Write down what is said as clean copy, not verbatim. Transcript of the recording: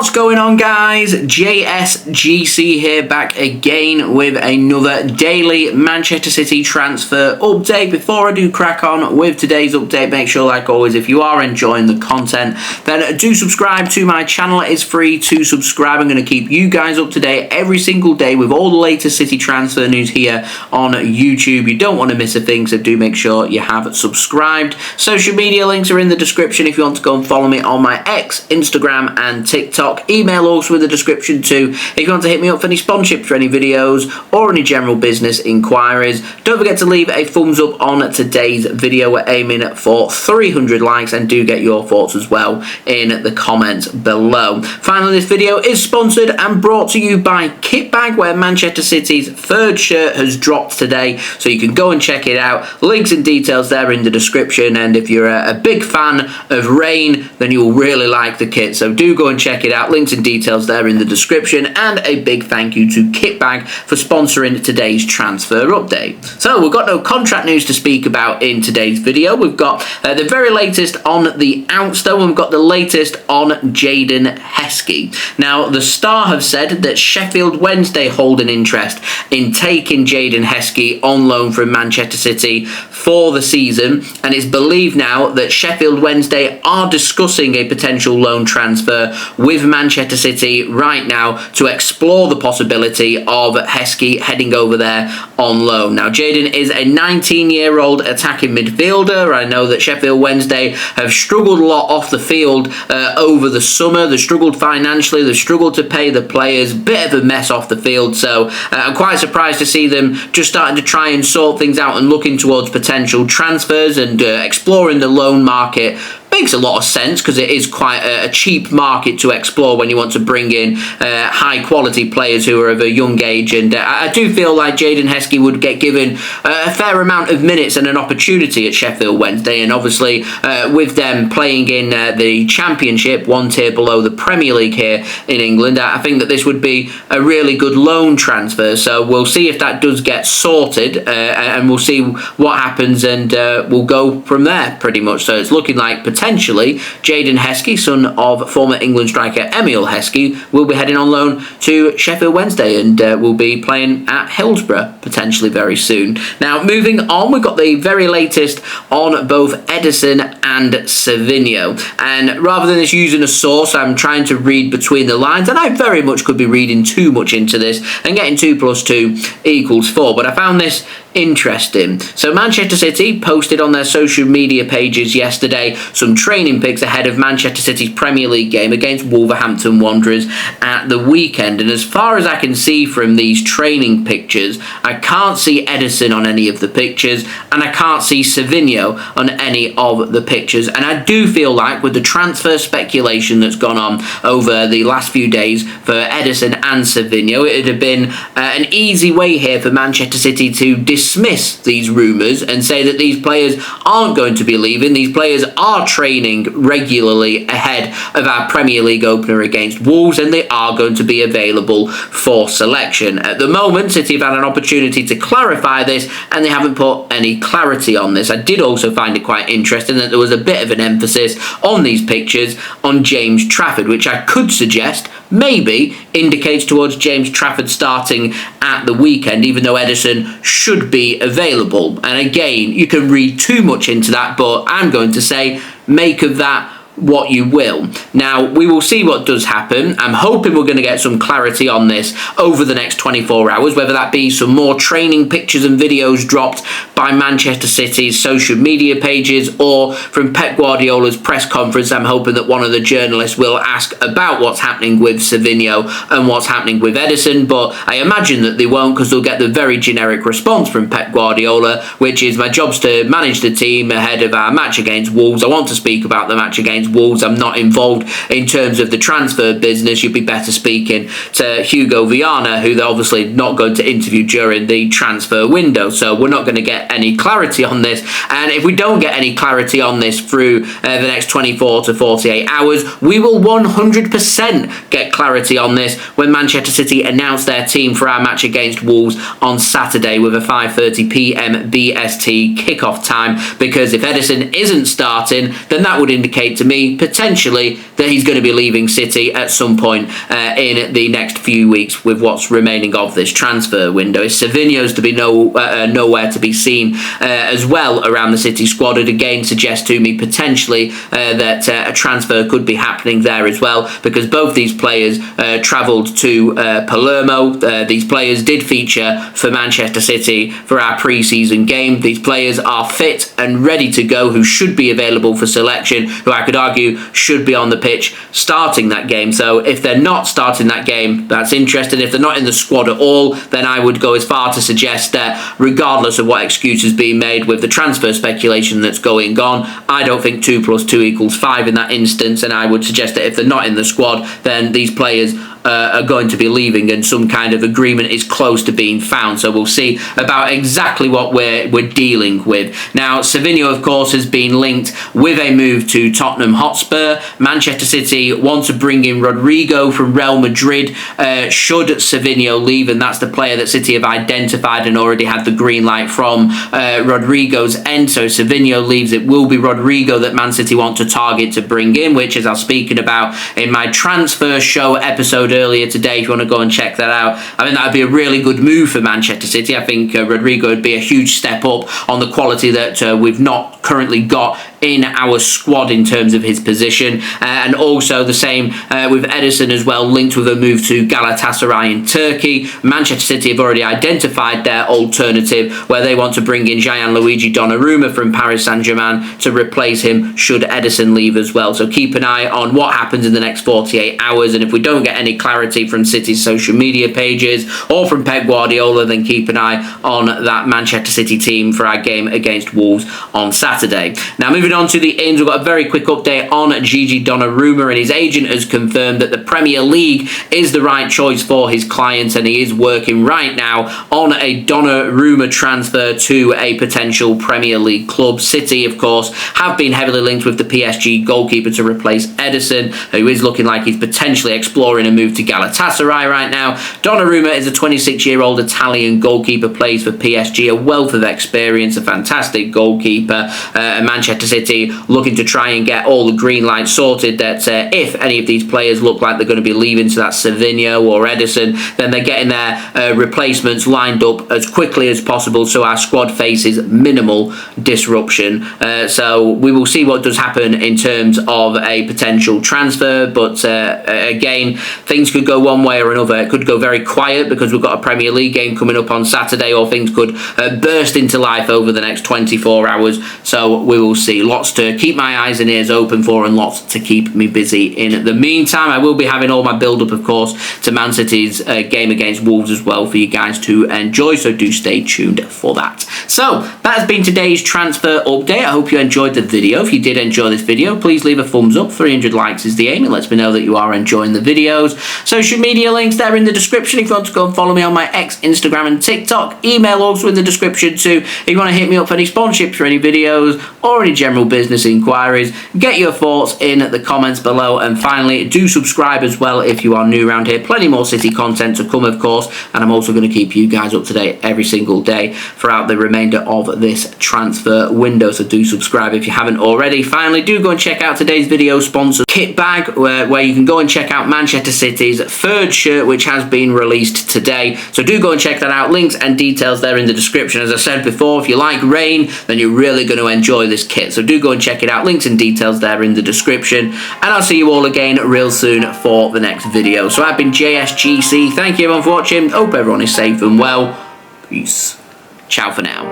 What's going on, guys? JSGC here, back again with another daily Manchester City transfer update. Before I do crack on with today's update, make sure, like always, if you are enjoying the content, then do subscribe to my channel. It is free to subscribe. I'm going to keep you guys up to date every single day with all the latest City transfer news here on YouTube. You don't want to miss a thing, so do make sure you have subscribed. Social media links are in the description if you want to go and follow me on my X, Instagram and TikTok. Email also in the description too if you want to hit me up for any sponsorships for any videos or any general business inquiries. Don't forget to leave a thumbs up on today's video. We're aiming for 300 likes, and do get your thoughts as well in the comments below. Finally, this video is sponsored and brought to you by Kitbag, where Manchester City's third shirt has dropped today, so you can go and check it out. Links and details there in the description, and if you're a big fan of rain, then you'll really like the kit, so do go and check it out. Links and details there in the description, and a big thank you to Kitbag for sponsoring today's transfer update. So we've got no contract news to speak about in today's video. We've got the very latest on the outs though, and we've got the latest on Jaden Heskey. Now, the Star have said that Sheffield Wednesday hold an interest in taking Jaden Heskey on loan from Manchester City for the season, and it's believed now that Sheffield Wednesday are discussing a potential loan transfer with Manchester City right now to explore the possibility of Heskey heading over there on loan. Now, Jaden is a 19-year-old attacking midfielder. I know that Sheffield Wednesday have struggled a lot off the field over the summer. They've struggled financially. They've struggled to pay the players. Bit of a mess off the field. So I'm quite surprised to see them just starting to try and sort things out and looking towards potential transfers and exploring the loan market. Makes a lot of sense because it is quite a cheap market to explore when you want to bring in high quality players who are of a young age, and I do feel like Jaden Heskey would get given a fair amount of minutes and an opportunity at Sheffield Wednesday, and obviously with them playing in the Championship, one tier below the Premier League here in England, I think that this would be a really good loan transfer. So we'll see if that does get sorted, and we'll see what happens, and we'll go from there pretty much. So it's looking like potentially Jaden Heskey, son of former England striker Emile Heskey, will be heading on loan to Sheffield Wednesday, and will be playing at Hillsborough potentially very soon. Now, moving on, we've got the very latest on both Ederson and Savinho, and rather than this using a source, I'm trying to read between the lines, and I very much could be reading too much into this and getting 2 + 2 = 4, but I found this interesting. So Manchester City posted on their social media pages yesterday some training pics ahead of Manchester City's Premier League game against Wolverhampton Wanderers at the weekend, and as far as I can see from these training pictures, I can't see Ederson on any of the pictures, and I can't see Savinho on any of the pictures, and I do feel like with the transfer speculation that's gone on over the last few days for Ederson and Savinho, it would have been an easy way here for Manchester City to dismiss these rumours and say that these players aren't going to be leaving. These players are training regularly ahead of our Premier League opener against Wolves, and they are going to be available for selection. At the moment, City have had an opportunity to clarify this, and they haven't put any clarity on this. I did also find it quite interesting that there was a bit of an emphasis on these pictures on James Trafford, which I could suggest maybe indicates towards James Trafford starting at the weekend, even though Ederson should be available. And again, you can read too much into that, but I'm going to say make of that what you will. Now, we will see what does happen. I'm hoping we're going to get some clarity on this over the next 24 hours, whether that be some more training pictures and videos dropped by Manchester City's social media pages, or from Pep Guardiola's press conference. I'm hoping that one of the journalists will ask about what's happening with Savinho and what's happening with Ederson, but I imagine that they won't, because they'll get the very generic response from Pep Guardiola, which is my job's to manage the team ahead of our match against Wolves. I want to speak about the match against Wolves. I'm not involved in terms of the transfer business. You'd be better speaking to Hugo Viana, who they're obviously not going to interview during the transfer window. So we're not going to get any clarity on this. And if we don't get any clarity on this through the next 24 to 48 hours, we will 100% get clarity on this when Manchester City announce their team for our match against Wolves on Saturday with a 5:30 p.m. BST kickoff time. Because if Ederson isn't starting, then that would indicate to me me, potentially, that he's going to be leaving City at some point in the next few weeks with what's remaining of this transfer window. Savinho's to be nowhere to be seen as well around the City squad. It again suggests to me potentially that a transfer could be happening there as well, because both these players travelled to Palermo. These players did feature for Manchester City for our pre-season game. These players are fit and ready to go, who should be available for selection, who I could argue should be on the pitch starting that game. So if they're not starting that game, that's interesting. If they're not in the squad at all, then I would go as far to suggest that regardless of what excuse is being made with the transfer speculation that's going on, I don't think 2 + 2 = 5 in that instance, and I would suggest that if they're not in the squad, then these players are going to be leaving and some kind of agreement is close to being found. So we'll see about exactly what we're dealing with. Now, Savinho, of course, has been linked with a move to Tottenham Hotspur. Manchester City want to bring in Rodrigo from Real Madrid should Savinho leave, and that's the player that City have identified and already had the green light from Rodrigo's end. So Savinho leaves, it will be Rodrigo that Man City want to target to bring in, which, as I was speaking about in my transfer show episode earlier today, if you want to go and check that out, I think that would be a really good move for Manchester City. I think Rodrigo would be a huge step up on the quality that we've not currently got in our squad in terms of his position, and also the same with Ederson as well, linked with a move to Galatasaray in Turkey. Manchester City have already identified their alternative, where they want to bring in Gianluigi Donnarumma from Paris Saint-Germain to replace him should Ederson leave as well. So keep an eye on what happens in the next 48 hours, and if we don't get any clarity from City's social media pages or from Pep Guardiola, then keep an eye on that Manchester City team for our game against Wolves on Saturday. Now, moving on to the ins, we've got a very quick update on Gigi Donnarumma, and his agent has confirmed that the Premier League is the right choice for his client, and he is working right now on a Donnarumma transfer to a potential Premier League club. City, of course, have been heavily linked with the PSG goalkeeper to replace Ederson, who is looking like he's potentially exploring a move to Galatasaray right now. Donnarumma is a 26-year-old Italian goalkeeper, plays for PSG, a wealth of experience, a fantastic goalkeeper. Manchester City looking to try and get all the green lights sorted, that if any of these players look like they're going to be leaving, so that's Savinho or Ederson, then they're getting their replacements lined up as quickly as possible so our squad faces minimal disruption. So we will see what does happen in terms of a potential transfer, but again, things could go one way or another. It could go very quiet because we've got a Premier League game coming up on Saturday, or things could burst into life over the next 24 hours. So we will see. Lots to keep my eyes and ears open for, and lots to keep me busy in the meantime. I will be having all my build-up, of course, to Man City's game against Wolves as well for you guys to enjoy, so do stay tuned for that. So that has been today's transfer update. I hope you enjoyed the video. If you did enjoy this video, please leave a thumbs up. 300 likes is the aim. It lets me know that you are enjoying the videos. Social media links there in the description if you want to go and follow me on my X, Instagram and TikTok. Email also in the description too if you want to hit me up for any sponsorships for any videos or any general business inquiries. Get your thoughts in the comments below, and finally, do subscribe as well if you are new around here. Plenty more City content to come, of course, and I'm also going to keep you guys up to date every single day throughout the remainder of this transfer window, so do subscribe if you haven't already. Finally, do go and check out today's video sponsor, Kitbag, where you can go and check out Manchester City's third shirt, which has been released today, so do go and check that out. Links and details there in the description. As I said before, if you like rain, then you're really going to enjoy this kit, so do go and check it out. Links and details there in the description, and I'll see you all again real soon for the next video. So I've been JSGC. Thank you everyone for watching. Hope everyone is safe and well. Peace. Ciao for now.